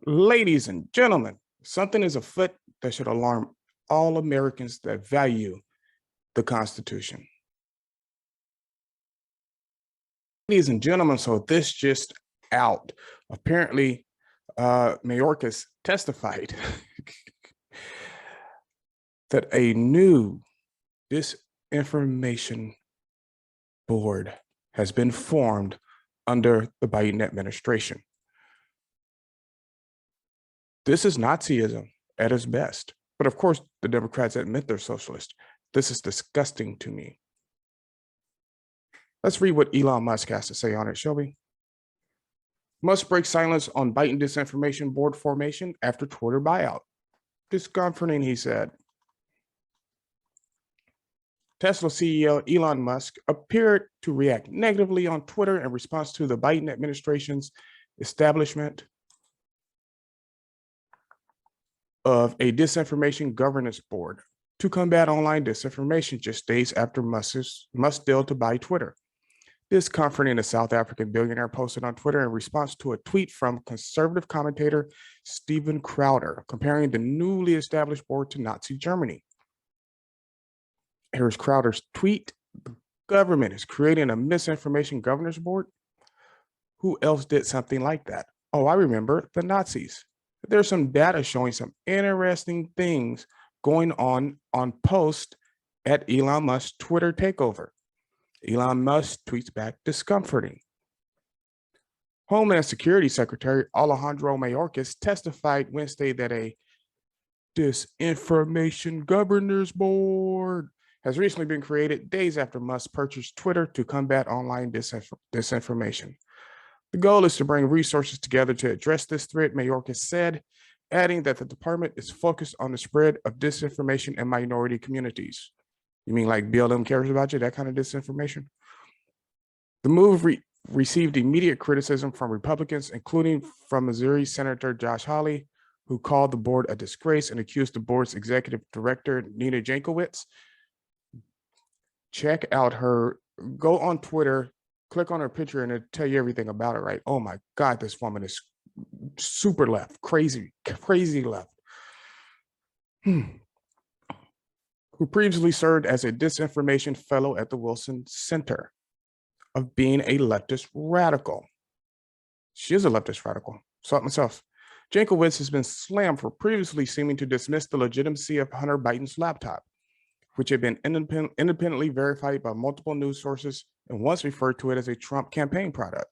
Ladies and gentlemen, something is afoot that should alarm all Americans that value the Constitution. Ladies and gentlemen, so this just out. Apparently, Mayorkas testified that a new Disinformation Board has been formed under the Biden administration. This is Nazism at its best. But of course, the Democrats admit they're socialist. This is disgusting to me. Let's read what Elon Musk has to say on it, shall we? Musk breaks silence on Biden Disinformation Board formation after Twitter buyout. Discomforting, he said. Tesla CEO Elon Musk appeared to react negatively on Twitter in response to the Biden administration's establishment of a Disinformation Governance Board to combat online disinformation just days after Musk's deal to buy Twitter. This comforting the South African billionaire posted on Twitter in response to a tweet from conservative commentator Stephen Crowder, comparing the newly established board to Nazi Germany. Here's Crowder's tweet. The government is creating a misinformation governance board. Who else did something like that? Oh, I remember the Nazis. There's some data showing some interesting things going on post at Elon Musk's Twitter takeover. Elon Musk tweets back, discomforting. Homeland Security Secretary Alejandro Mayorkas testified Wednesday that a Disinformation Governance Board has recently been created days after Musk purchased Twitter to combat online disinformation. The goal is to bring resources together to address this threat, Mayorkas said, adding that the department is focused on the spread of disinformation in minority communities. You mean like BLM cares about you, that kind of disinformation? The move received immediate criticism from Republicans, including from Missouri Senator Josh Hawley, who called the board a disgrace and accused the board's executive director, Nina Jankowicz. Check out her, go on Twitter, click on her picture and it'll tell you everything about it, right? Oh my God, this woman is super left, crazy left. Who previously served as a disinformation fellow at the Wilson Center of being a leftist radical. She is a leftist radical, saw it myself. Jankowicz has been slammed for previously seeming to dismiss the legitimacy of Hunter Biden's laptop, which had been independently verified by multiple news sources and once referred to it as a Trump campaign product.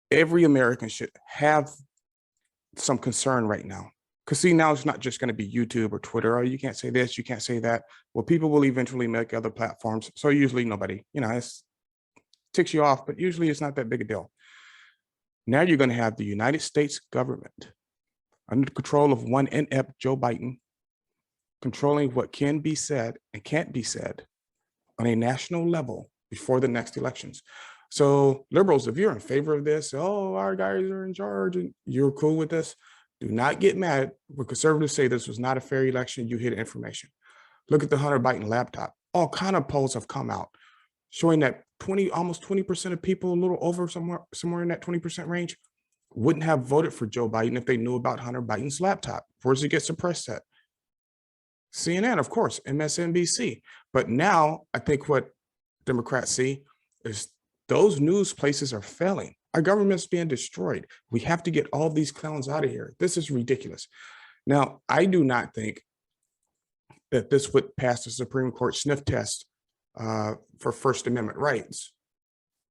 Every American should have some concern right now. Because see, now it's not just going to be YouTube or Twitter. Oh, you can't say this, you can't say that. Well, people will eventually make other platforms. So usually nobody, it ticks you off, but usually it's not that big a deal. Now you're going to have the United States government under the control of one inept Joe Biden, controlling what can be said and can't be said on a national level before the next elections. So liberals, if you're in favor of this, oh, our guys are in charge and you're cool with this, do not get mad when conservatives say this was not a fair election, you hid information. Look at the Hunter Biden laptop. All kind of polls have come out showing that almost 20% of people, a little over somewhere in that 20% range, wouldn't have voted for Joe Biden if they knew about Hunter Biden's laptop. Where does it get suppressed at? CNN, of course, MSNBC. But now I think what Democrats see is those news places are failing. Our government's being destroyed. We have to get all these clowns out of here. This is ridiculous. Now, I do not think that this would pass the Supreme Court sniff test for First Amendment rights.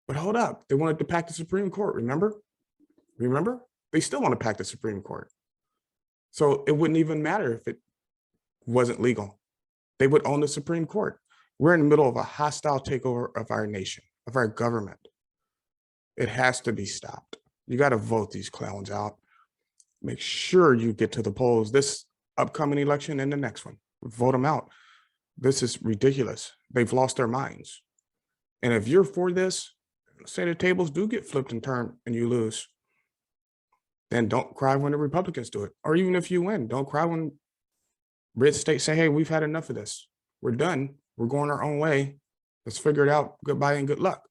But hold up, they wanted to pack the Supreme Court, remember? They still want to pack the Supreme Court. So it wouldn't even matter if it wasn't legal. They would own the Supreme Court. We're in the middle of a hostile takeover of our nation, of our government. It has to be stopped. You got to vote these clowns out. Make sure you get to the polls this upcoming election and the next one. Vote them out. This is ridiculous. They've lost their minds. And if you're for this, say the tables do get flipped and turned and you lose, then don't cry when the Republicans do it. Or even if you win, don't cry when red states say, hey, we've had enough of this. We're done. We're going our own way. Let's figure it out. Goodbye and good luck.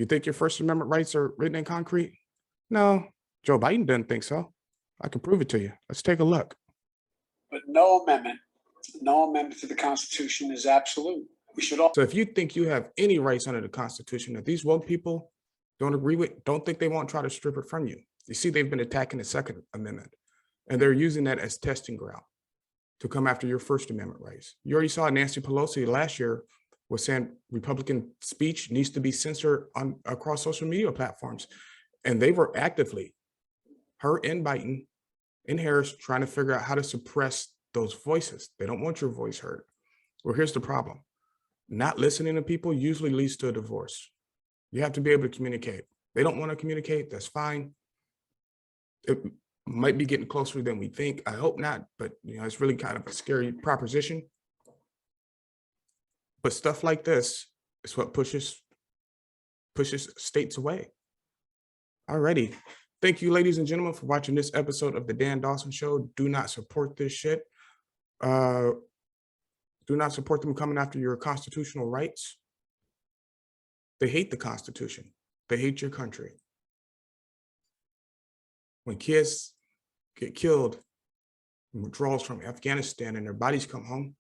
You think your First Amendment rights are written in concrete? No, Joe Biden doesn't think so. I can prove it to you. Let's take a look. But no amendment to the Constitution is absolute. We should all. So if you think you have any rights under the Constitution that these woke people don't agree with, don't think they won't try to strip it from you. You see, they've been attacking the Second Amendment, and they're using that as testing ground to come after your First Amendment rights. You already saw Nancy Pelosi last year was saying Republican speech needs to be censored across social media platforms. And they were actively, her and Biden and Harris, trying to figure out how to suppress those voices. They don't want your voice heard. Well, here's the problem. Not listening to people usually leads to a divorce. You have to be able to communicate. They don't want to communicate, that's fine. It might be getting closer than we think. I hope not, but it's really kind of a scary proposition. But stuff like this is what pushes states away. Alrighty. Thank you, ladies and gentlemen, for watching this episode of the Dan Dawson Show. Do not support this shit. Do not support them coming after your constitutional rights. They hate the Constitution. They hate your country. When kids get killed in withdrawals from Afghanistan and their bodies come home,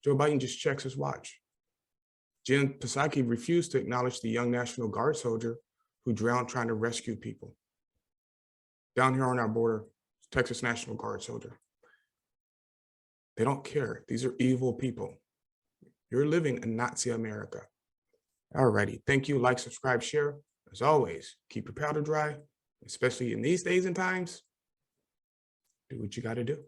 Joe Biden just checks his watch. Jen Psaki refused to acknowledge the young National Guard soldier who drowned trying to rescue people. Down here on our border, Texas National Guard soldier. They don't care. These are evil people. You're living in Nazi America. Alrighty. Thank you. Like, subscribe, share. As always, keep your powder dry, especially in these days and times. Do what you got to do.